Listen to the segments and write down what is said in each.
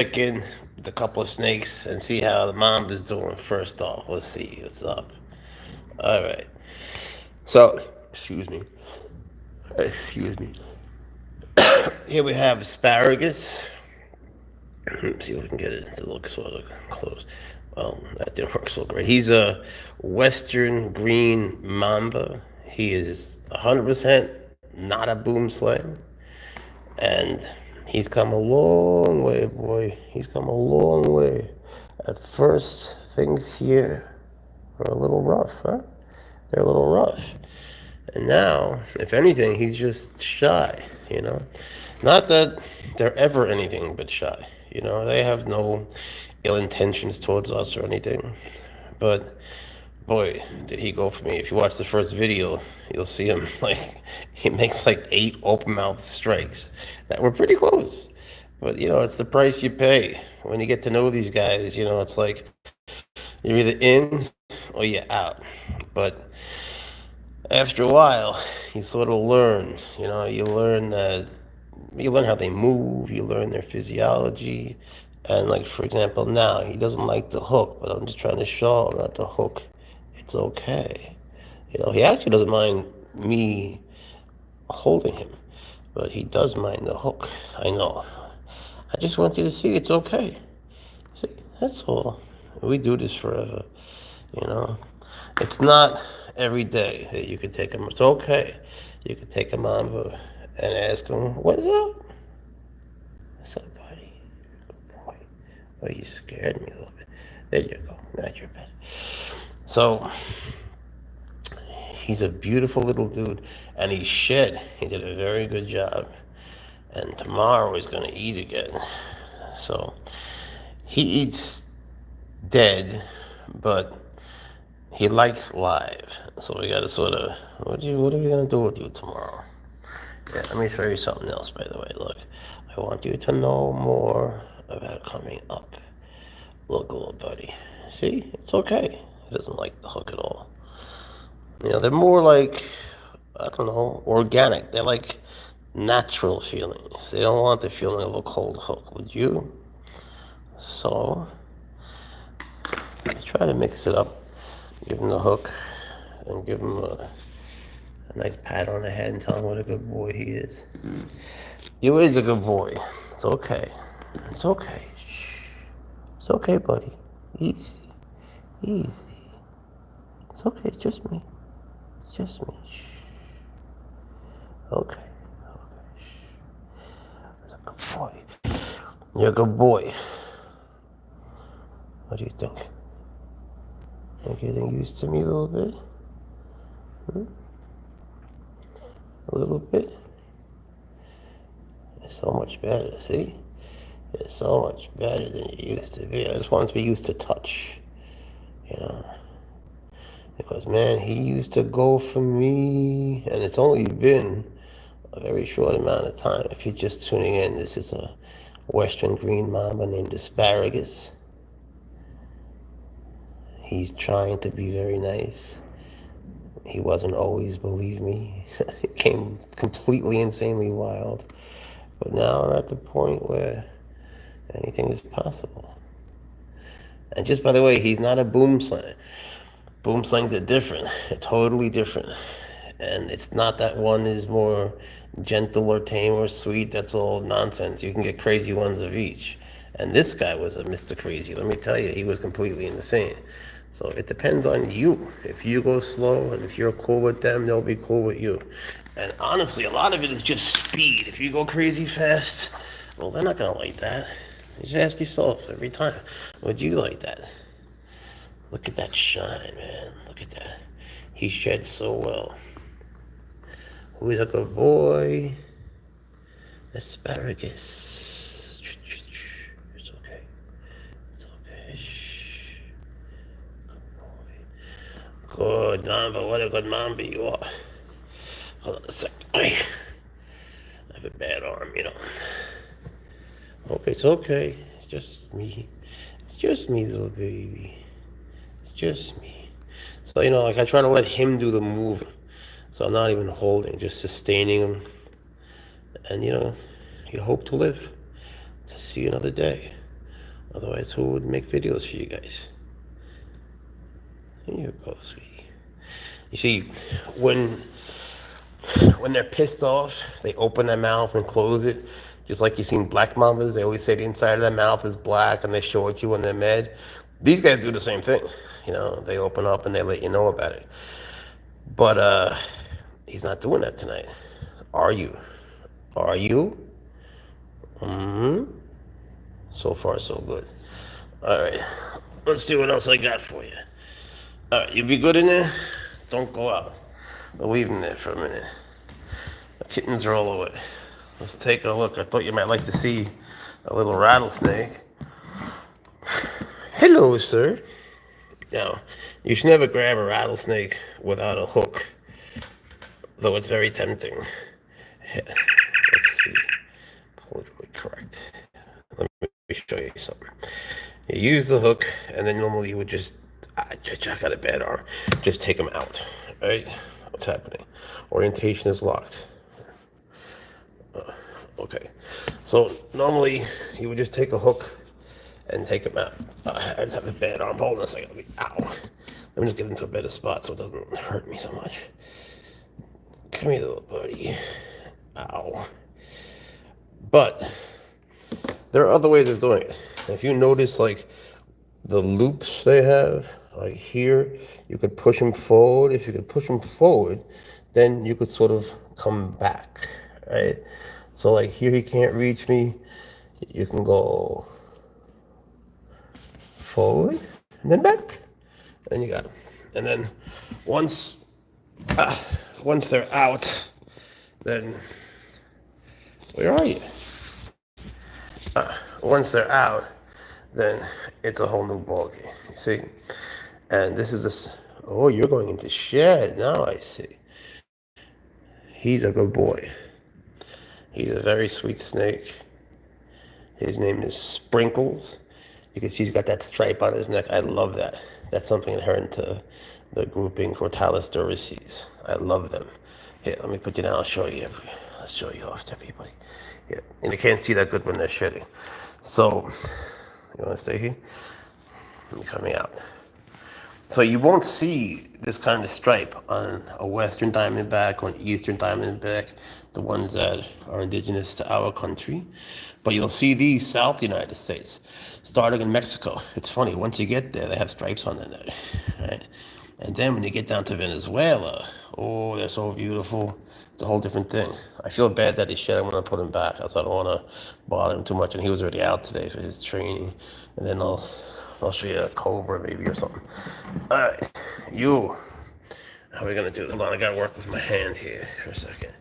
in with a couple of snakes and see how the mamba's doing first off. Let's see what's up. All right. So, excuse me. Here we have asparagus. Let's see if we can get it to look sort of close. Well, that didn't work so great. He's a western green mamba. He is 100% not a boom slang. And he's come a long way, boy. He's come a long way. At first, things here are a little rough, huh? They're a little rough. And now, if anything, he's just shy, you know? Not that they're ever anything but shy, you know? They have no ill intentions towards us or anything. But boy, did he go for me. If you watch the first video, you'll see him he makes like 8 open mouth strikes that were pretty close. But it's the price you pay when you get to know these guys. It's like you're either in or you're out. But after a while, you sort of learn. You learn how they move. You learn their physiology. And like, for example, now he doesn't like the hook, but I'm just trying to show him that the hook, it's okay. He actually doesn't mind me holding him, but he does mind the hook. I know. I just want you to see it's okay. See, that's all. We do this forever, It's not every day that you could take him. It's okay. You could take him on and ask him, what's up? What's up, buddy? Good boy. Oh, you scared me a little bit. There you go. Not your bed. So, he's a beautiful little dude, and he shed. He did a very good job. And tomorrow he's going to eat again. So, he eats dead, but he likes live. So we got to sort of, what are we going to do with you tomorrow? Yeah, let me show you something else, by the way. Look, I want you to know more about coming up. Look, little buddy. See, it's okay. He doesn't like the hook at all. They're more like, I don't know, organic. They're like natural feelings. They don't want the feeling of a cold hook, would you? So, try to mix it up. Give him the hook and give him a nice pat on the head and tell him what a good boy he is. You is a good boy. It's okay. It's okay. Shh. It's okay, buddy. Easy. Easy. It's okay. It's just me. It's just me. Shh. Okay. Okay. Shh. You're a good boy. You're a good boy. What do you think? You're getting used to me a little bit? A little bit? It's so much better, see? It's so much better than you used to be. I just want to be used to touch, Because, man, he used to go for me, and it's only been a very short amount of time. If you're just tuning in, this is a western green mamba named Asparagus. He's trying to be very nice. He wasn't always, believe me. He came completely insanely wild. But now we're at the point where anything is possible. And just by the way, he's not a boom slang. Boom slangs are different. They're totally different. And it's not that one is more gentle or tame or sweet. That's all nonsense. You can get crazy ones of each. And this guy was a Mr. Crazy. Let me tell you, he was completely insane. So it depends on you. If you go slow and if you're cool with them, they'll be cool with you. And honestly, a lot of it is just speed. If you go crazy fast, well, they're not going to like that. You just ask yourself every time, would you like that? Look at that shine, man. Look at that. He sheds so well. Who's a good boy? Asparagus. It's okay. It's okay. Shh. Good boy. Good mamba. What a good mamba you are. Hold on a sec. I have a bad arm, Okay, it's okay. It's just me. It's just me, little baby. It's just me. So, like I try to let him do the move. So I'm not even holding, just sustaining him. And, you hope to live to see another day. Otherwise, who would make videos for you guys? Here you go, sweetie. You see, when they're pissed off, they open their mouth and close it. Just like you've seen black mambas, they always say the inside of their mouth is black and they show it to you when they're mad. These guys do the same thing. You know, they open up and they let you know about it. But he's not doing that tonight. Are you? Are you? Mm-hmm. So far, so good. All right. Let's see what else I got for you. All right, you be good in there? Don't go out. I'll leave him there for a minute. The kittens are all away. Let's take a look. I thought you might like to see a little rattlesnake. Hello, sir. Now, you should never grab a rattlesnake without a hook, though it's very tempting. Let's see. Politically correct. Let me show you something. You use the hook, and then normally you would just, I got a bad arm, just take them out, right? What's happening? Orientation is locked. Okay, so normally you would just take a hook and take them out. I just have a bad arm. Hold on a second. Ow. Let me just get into a better spot so it doesn't hurt me so much. Come here, little buddy. Ow. But there are other ways of doing it. If you notice, like, the loops they have, like here, you could push them forward. If you could push them forward, then you could sort of come back, right? So, like, here he can't reach me. You can go forward and then back, and you got them. And then once they're out, then where are you? Once they're out, then it's a whole new ballgame. You see, and this is this. Oh, you're going into shed now. I see. He's a good boy. He's a very sweet snake. His name is Sprinkles. You can see he's got that stripe on his neck. I love that. That's something inherent to the grouping Crotalus durices. I love them. Here, let me put you down. I'll show you. Let's show you off to everybody. Here, and you can't see that good when they're shedding. So, you want to stay here? I'm coming out. So you won't see this kind of stripe on a western diamondback or an eastern diamondback, the ones that are indigenous to our country. But you'll see these South United States, starting in Mexico. It's funny, once you get there, they have stripes on their neck, right? And then when you get down to Venezuela, oh, they're so beautiful. It's a whole different thing. I feel bad that he shed. I'm going to put him back. I don't want to bother him too much. And he was already out today for his training. And then I'll show you a Cobra maybe or something. All right, you. How are we going to do this? Hold on, I got to work with my hand here for a second.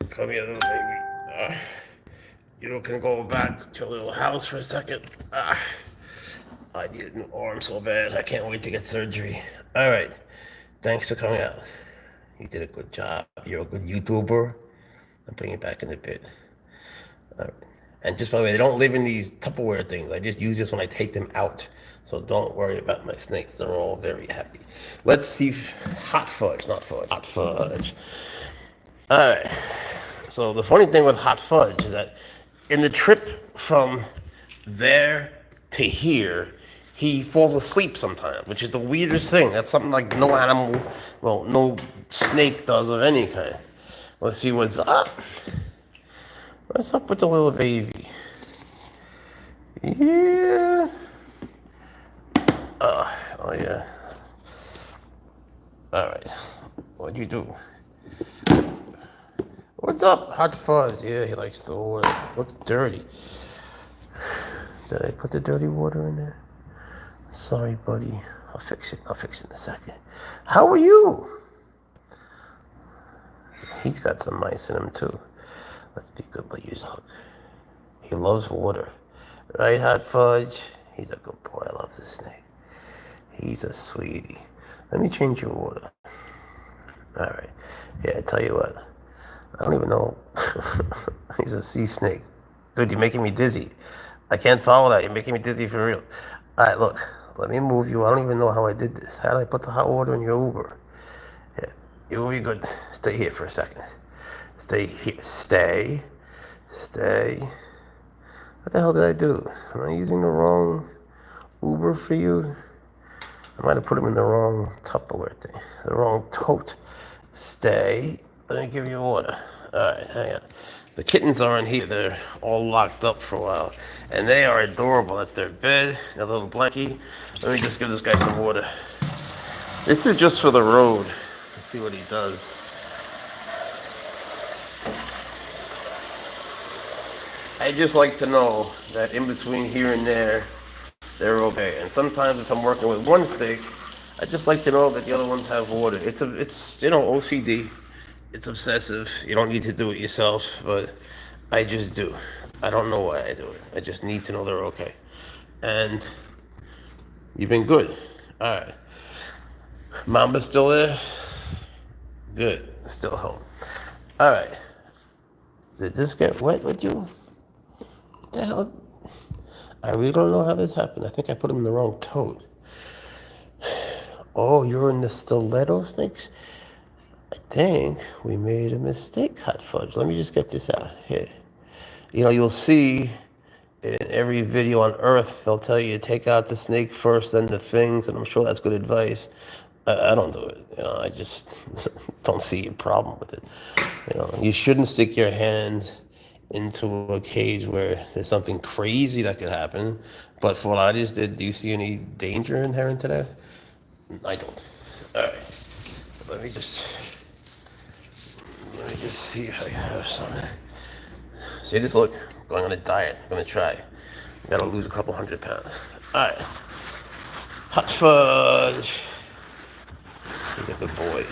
Come here, little baby. You can go back to your little house for a second. I need a new arm so bad. I can't wait to get surgery. All right. Thanks for coming out. You did a good job. You're a good YouTuber. I'll bring you back in a bit. All right. And just by the way, they don't live in these Tupperware things. I just use this when I take them out. So don't worry about my snakes. They're all very happy. Let's see Hot Fudge, not Fudge. Hot Fudge. All right. So the funny thing with Hot Fudge is that in the trip from there to here, he falls asleep sometimes, which is the weirdest thing. That's something like no animal, well, no snake does of any kind. Let's see what's up. What's up with the little baby? Yeah. Oh yeah. All right. What'd you do? What's up, Hot Fudge? Yeah, he likes the water. Looks dirty. Did I put the dirty water in there? Sorry, buddy. I'll fix it in a second. How are you? He's got some mice in him, too. Let's be good, but use a hook. He loves water. Right, Hot Fudge? He's a good boy. I love this snake. He's a sweetie. Let me change your water. All right. Yeah, I tell you what. I don't even know. He's a sea snake. Dude, you're making me dizzy. I can't follow that. You're making me dizzy for real. All right, look. Let me move you. I don't even know how I did this. How did I put the hot water in your Uber? Yeah, you'll be good. Stay here for a second. Stay here. Stay. What the hell did I do? Am I using the wrong Uber for you? I might have put him in the wrong Tupperware thing, the wrong tote. Stay. Let me give you water. All right, hang on. The kittens aren't here. They're all locked up for a while. And they are adorable. That's their bed, their little blankie. Let me just give this guy some water. This is just for the road. Let's see what he does. I just like to know that in between here and there, they're okay. And sometimes if I'm working with one steak, I just like to know that the other ones have water. It's OCD. It's obsessive. You don't need to do it yourself, but I just do. I don't know why I do it. I just need to know they're okay. And you've been good. All right. Mamba's still there? Good. Still home. All right. Did this get wet with you? What the hell? I really don't know how this happened. I think I put him in the wrong tote. Oh, you're in the stiletto snakes? I think we made a mistake, Hot Fudge. Let me just get this out here. You'll see in every video on Earth, they'll tell you take out the snake first, then the things, and I'm sure that's good advice. I don't do it. I just don't see a problem with it. You shouldn't stick your hand into a cage where there's something crazy that could happen. But for what I just did, do you see any danger inherent to that? I don't. All right. Let me just see if I have something. See this? Look, I'm going on a diet. I'm going to try. I got to lose a couple 100 pounds. All right. Hot Fudge. He's a good boy.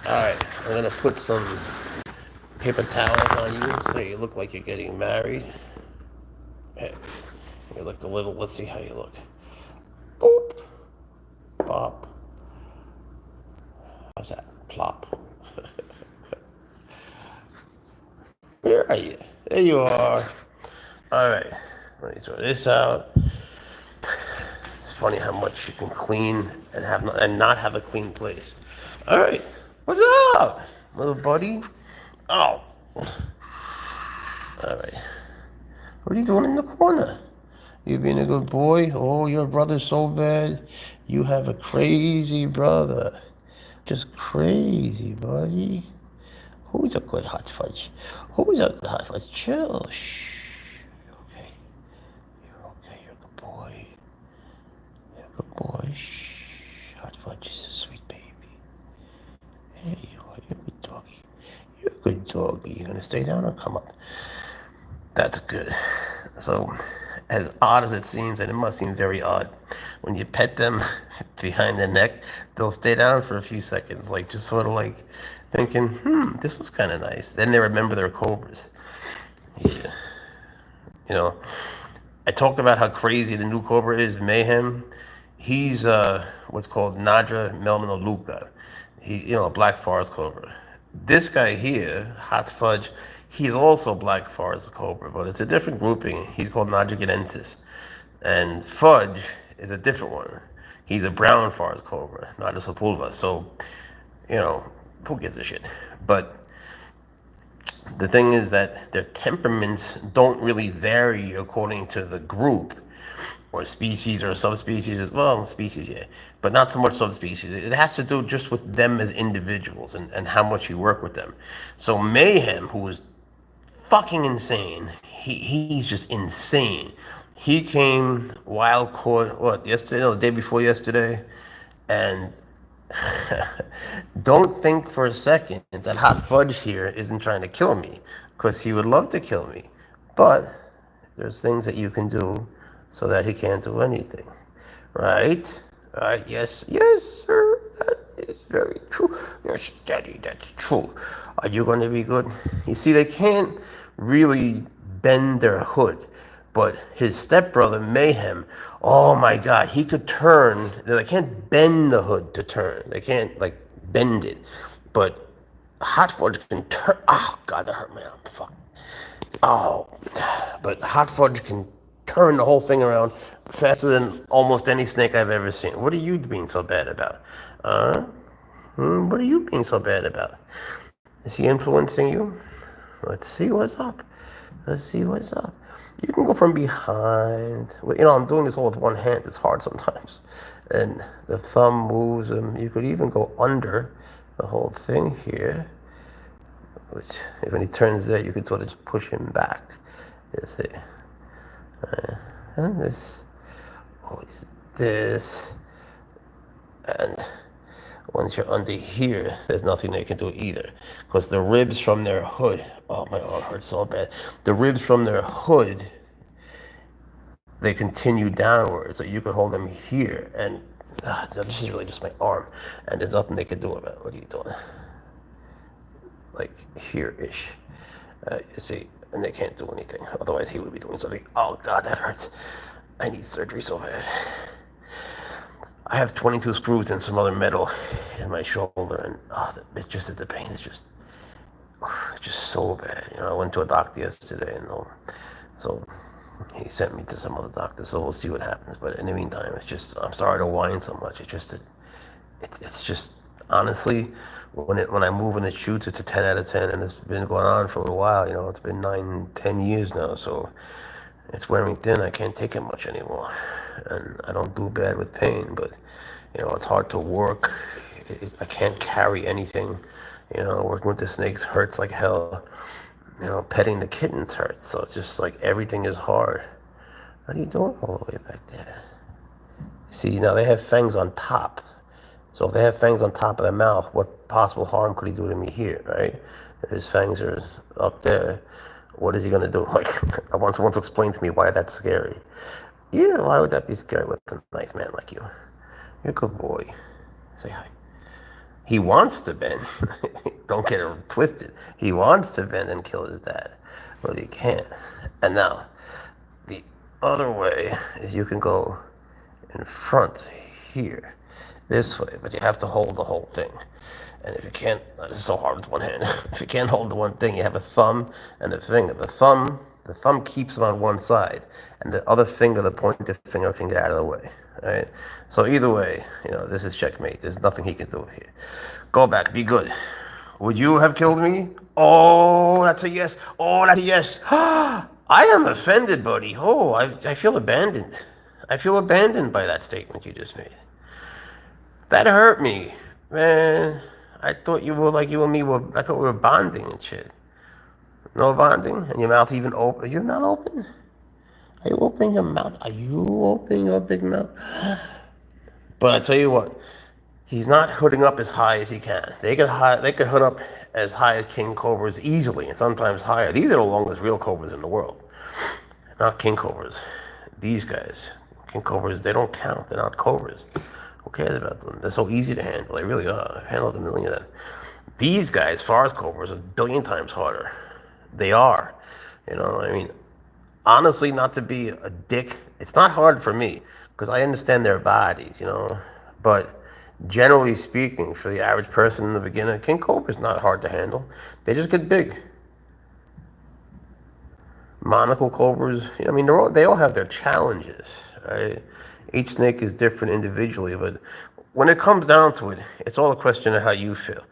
All right. I'm going to put some paper towels on you so you look like you're getting married. Hey, you look a little. Let's see how you look. Boop. Bop. How's that? Plop. Where are you? There you are. All right. Let me throw this out. It's funny how much you can clean and not have a clean place. All right. What's up, little buddy? Oh. All right. What are you doing in the corner? You being a good boy? Oh, your brother's so bad. You have a crazy brother. Just crazy, buddy. Who's a good Hot Fudge? Who's a good Hot Fudge? Chill. Shh. You're okay. You're okay. You're a good boy. You're a good boy. Shh. Hot Fudge is a sweet baby. Hey, you're a good doggy. You're a good doggy. You gonna stay down or come up? That's good. So, as odd as it seems, and it must seem very odd, when you pet them behind the neck, they'll stay down for a few seconds, like just sort of like thinking, this was kind of nice. Then they remember their cobras. Yeah. I talked about how crazy the new cobra is, Mayhem. He's what's called Nadra melminaluca. He, a black forest cobra. This guy here, Hot Fudge, he's also black forest cobra, but it's a different grouping. He's called Nadra. And Fudge is a different one. He's a brown forest cobra, Nadra sepulva. So, who gives a shit? But the thing is that their temperaments don't really vary according to the group or species or subspecies. Well, species, yeah, but not so much subspecies. It has to do just with them as individuals and how much you work with them. So Mayhem, who is fucking insane, he's just insane. He came wild caught, yesterday? No, the day before yesterday. And don't think for a second that Hot Fudge here isn't trying to kill me, because he would love to kill me. But there's things that you can do so that he can't do anything. Right? Right? Yes, sir. That is very true. Yes, Daddy, that's true. Are you going to be good? You see, they can't really bend their hood. But his stepbrother, Mayhem, oh my God, he could turn. They can't bend the hood to turn. They can't, bend it. But Hot Fudge can turn. Oh, God, that hurt my arm. Fuck. Oh. But Hot Fudge can turn the whole thing around faster than almost any snake I've ever seen. What are you being so bad about? What are you being so bad about? Is he influencing you? Let's see what's up. You can go from behind. I'm doing this all with one hand. It's hard sometimes. And the thumb moves them. You could even go under the whole thing here, which when he turns there, you could sort of just push him back. You see. And this, always this. And once you're under here, there's nothing they can do either. Because the ribs from their hood, oh, my arm hurts so bad. The ribs from their hood, they continue downward. So you could hold them here. And this is really just my arm. And there's nothing they can do about it. What are you doing? Like here-ish. You see, and they can't do anything. Otherwise, he would be doing something. Oh, God, that hurts. I need surgery so bad. I have 22 screws and some other metal in my shoulder, and it's just that the pain is just so bad. I went to a doctor yesterday, and so he sent me to some other doctor. So we'll see what happens. But in the meantime, I'm sorry to whine so much. It's just honestly, when I move in the shoots, it's a 10 out of 10, and it's been going on for a little while. It's been 9-10 years now, so it's wearing thin. I can't take it much anymore, and I don't do bad with pain, but it's hard to work. I can't carry anything. Working with the snakes hurts like hell. Petting the kittens hurts. So it's just like everything is hard. What are you doing all the way back there? See, now they have fangs on top. So if they have fangs on top of their mouth, what possible harm could he do to me here, right? If his fangs are up there, what is he going to do? Like, I want someone to explain to me why that's scary. Yeah, why would that be scary with a nice man like you? You're a good boy. Say hi. He wants to bend. Don't get it twisted. He wants to bend and kill his dad, but he can't. And now, the other way is you can go in front here, this way, but you have to hold the whole thing. And if you can't, this is so hard with one hand. If you can't hold the one thing, you have a thumb and a finger. The thumb keeps them on one side, and the other finger, the pointer finger, can get out of the way. All right. So either way, this is checkmate. There's nothing he can do here. Go back. Be good. Would you have killed me? Oh, that's a yes. Oh, that's a yes. I am offended, buddy. Oh, I feel abandoned. I feel abandoned by that statement you just made. That hurt me, man. I thought you were like you and me were. I thought we were bonding and shit. No bonding, and your mouth even open. You're not open. Are you opening your mouth? Are you opening your big mouth? But I tell you what, he's not hooding up as high as he can. They could hood up as high as king cobras easily, and sometimes higher. These are the longest real cobras in the world, not king cobras. These guys, king cobras, they don't count. They're not cobras. Who cares about them? They're so easy to handle. They really are. I've handled a million of them. These guys, forest cobras, are a billion times harder. They are. Honestly, not to be a dick, it's not hard for me because I understand their bodies, But generally speaking, for the average person in the beginner, king cobra is not hard to handle. They just get big. Monocle cobras, they all have their challenges, right? Each snake is different individually, but when it comes down to it, it's all a question of how you feel.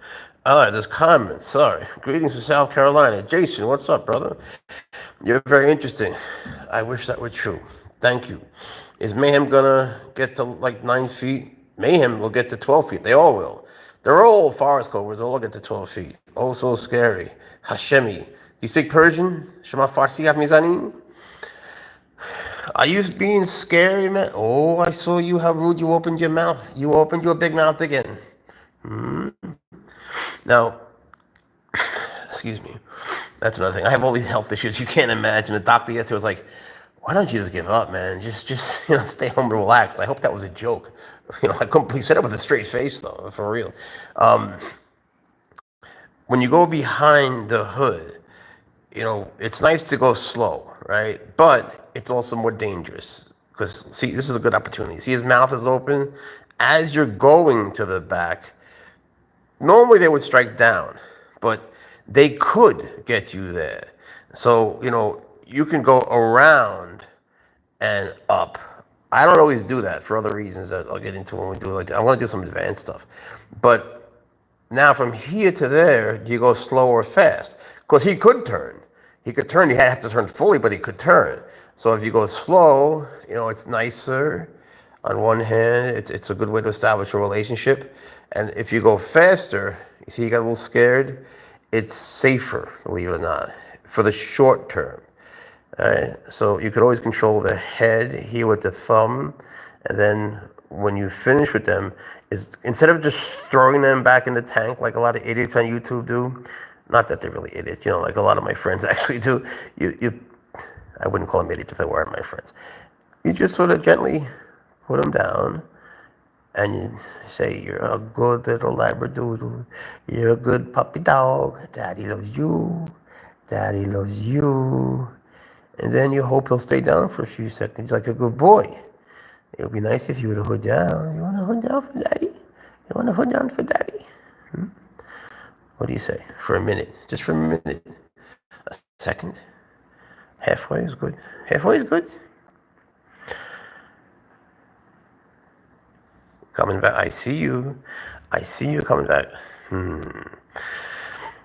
All right, there's comments. Sorry. Greetings from South Carolina. Jason, what's up, brother? You're very interesting. I wish that were true. Thank you. Is Mayhem gonna get to like 9 feet? Mayhem will get to 12 feet. They all will. They're all forest cobras. They'll all get to 12 feet. Oh, so scary. Hashemi. Do you speak Persian? Shema Farsi Mizanin? Are you being scary, man? Oh, I saw you. How rude you opened your mouth. You opened your big mouth again. Now, excuse me. That's another thing. I have all these health issues you can't imagine. The doctor yesterday was like, why don't you just give up, man? Just stay home and relax. I hope that was a joke. He said it with a straight face, though, for real. When you go behind the hood, it's nice to go slow, right? But it's also more dangerous because, see, this is a good opportunity. See, his mouth is open. As you're going to the back, normally they would strike down, but they could get you there. So, you can go around and up. I don't always do that for other reasons that I'll get into when we do it like that. I want to do some advanced stuff. But now from here to there, do you go slow or fast? Because he could turn. He could turn. You have to turn fully, but he could turn. So if you go slow, it's nicer. On one hand, it's a good way to establish a relationship. And if you go faster, you see, you got a little scared. It's safer, believe it or not, for the short term. All right. So you could always control the head here with the thumb, and then when you finish with them, is instead of just throwing them back in the tank like a lot of idiots on YouTube do. Not that they're really idiots, like a lot of my friends actually do. I wouldn't call them idiots if they weren't my friends. You just sort of gently put them down, and you say, "You're a good little Labradoodle. You're a good puppy dog. Daddy loves you. Daddy loves you." And then you hope he'll stay down for a few seconds like a good boy. It would be nice if you would hood down. You want to hood down for daddy? You want to hood down for daddy? What do you say? For a minute. Just for a minute. A second. Halfway is good. Halfway is good. Coming back. I see you. I see you coming back.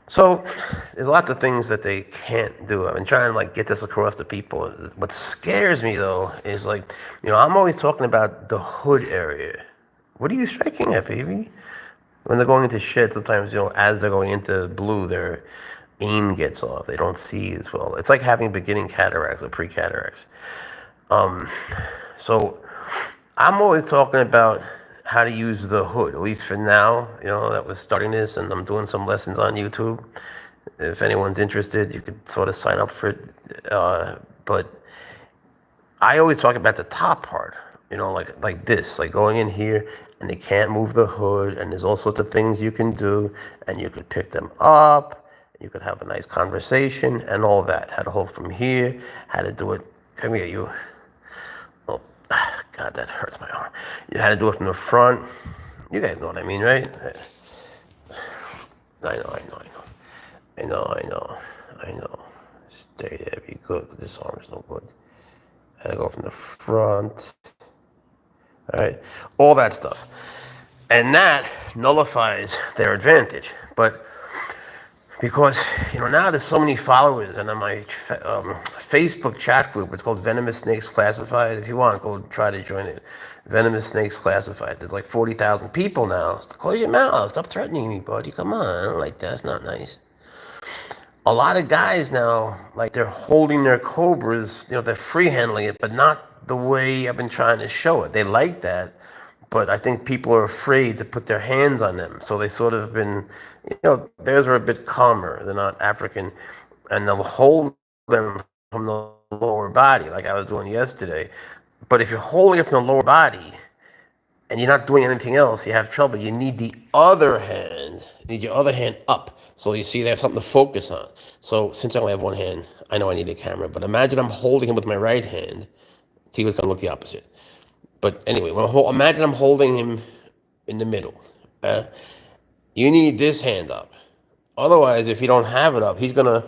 So there's lots of things that they can't do. I've been trying to get this across to people. What scares me though is I'm always talking about the hood area. What are you striking at, baby? When they're going into shed, sometimes as they're going into blue, their aim gets off. They don't see as well. It's like having beginning cataracts or pre-cataracts. So I'm always talking about how to use the hood, at least for now. That was starting this, and I'm doing some lessons on YouTube. If anyone's interested, you could sort of sign up for it. But I always talk about the top part, like this, like going in here, and they can't move the hood, and there's all sorts of things you can do, and you could pick them up, you could have a nice conversation, and all that. How to hold from here, how to do it. Come here, you. Oh, God, that hurts my arm. You had to do it from the front. You guys know what I mean, right? I know. Stay there, be good. This arm is no good. Had to go from the front. All right, all that stuff. And that nullifies their advantage. But because, now there's so many followers, and on my Facebook chat group, it's called Venomous Snakes Classified. If you want, go try to join it. Venomous Snakes Classified. There's 40,000 people now. Close your mouth. Stop threatening me, buddy. Come on. I don't like that. That's not nice. A lot of guys now, they're holding their Cobras, they're free handling it, but not the way I've been trying to show it. They like that, but I think people are afraid to put their hands on them. So they sort of been, theirs are a bit calmer. They're not African, and they'll hold them from the lower body, like I was doing yesterday. But if you're holding it from the lower body, and you're not doing anything else, you have trouble. You need the other hand. You need your other hand up. So you see, they have something to focus on. So since I only have one hand, I know I need a camera. But imagine I'm holding him with my right hand. See, it's going to look the opposite. But anyway, imagine I'm holding him in the middle. You need this hand up. Otherwise, if you don't have it up, he's going to,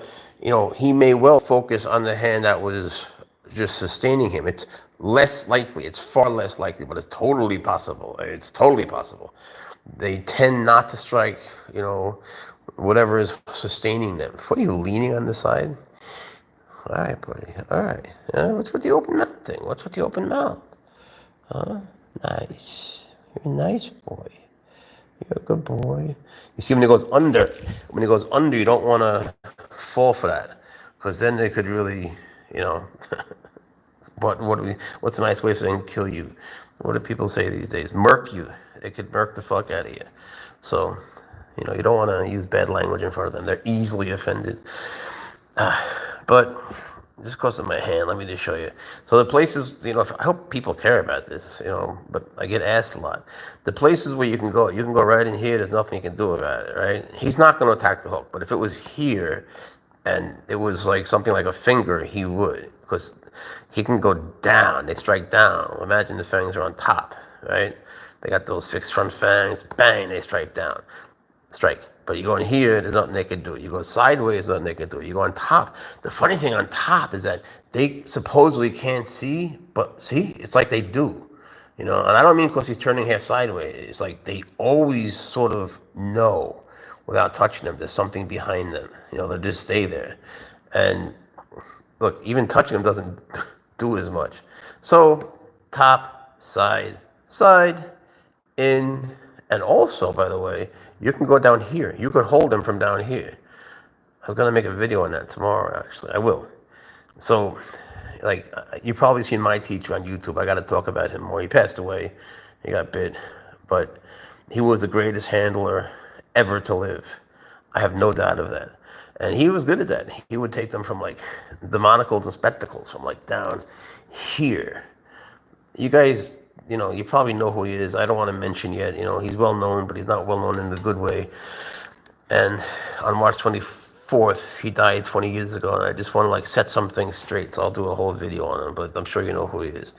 he may well focus on the hand that was just sustaining him. It's less likely. It's far less likely, but it's totally possible. It's totally possible. They tend not to strike, whatever is sustaining them. What are you leaning on the side? All right, buddy. All right. What's with the open mouth thing? What's with the open mouth? Huh? Nice. You're a nice boy. You're a good boy. You see, when it goes under, you don't want to fall for that, because then they could really, what's a nice way of saying kill you? What do people say these days? Murk you. They could murk the fuck out of you. So, you don't want to use bad language in front of them. They're easily offended. But just because of my hand, let me just show you. So the places, I hope people care about this, but I get asked a lot. The places where you can go right in here. There's nothing you can do about it, right? He's not going to attack the hook, but if it was here and it was something like a finger, he would, because he can go down. They strike down. Imagine the fangs are on top, right? They got those fixed front fangs. Bang, they strike down. Strike. But you go in here, there's nothing they can do. You go sideways, nothing they can do. You go on top. The funny thing on top is that they supposedly can't see, but see, it's like they do. And I don't mean because he's turning half sideways. It's like they always sort of know without touching them there's something behind them. They'll just stay there. And look, even touching them doesn't do as much. So top, side, side, in, and also, by the way, you can go down here. You could hold them from down here. I was gonna make a video on that tomorrow, actually. I will. So, like, you probably seen my teacher on YouTube. I got to talk about him more. He passed away. He got bit, but he was the greatest handler ever to live. I have no doubt of that. And he was good at that. He would take them from like the monocles and spectacles from like down here. You guys, you probably know who he is. I don't want to mention yet. He's well known, but he's not well known in the good way. And on March 24th, he died 20 years ago, and I just want to like set some things straight. So I'll do a whole video on him, but I'm sure you know who he is.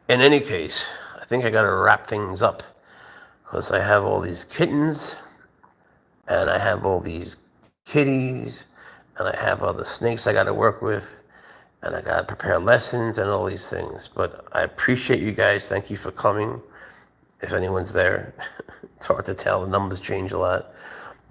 In any case, I think I got to wrap things up because I have all these kittens, and I have all these kitties, and I have all the snakes I got to work with, and I got to prepare lessons and all these things. But I appreciate you guys. Thank you for coming. If anyone's there, it's hard to tell. The numbers change a lot.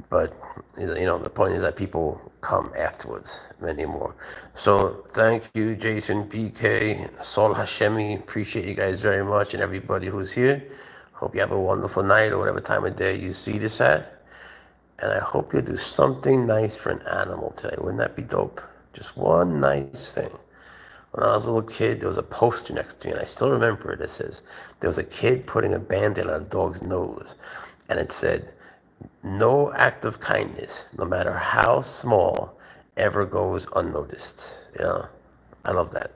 But, the point is that people come afterwards, many more. So thank you, Jason, BK, Sol Hashemi. Appreciate you guys very much and everybody who's here. Hope you have a wonderful night or whatever time of day you see this at. And I hope you do something nice for an animal today. Wouldn't that be dope? Just one nice thing. When I was a little kid, there was a poster next to me, and I still remember it. It says, there was a kid putting a Band-Aid on a dog's nose. And it said, no act of kindness, no matter how small, ever goes unnoticed. I love that.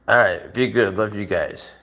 All right, be good. Love you guys.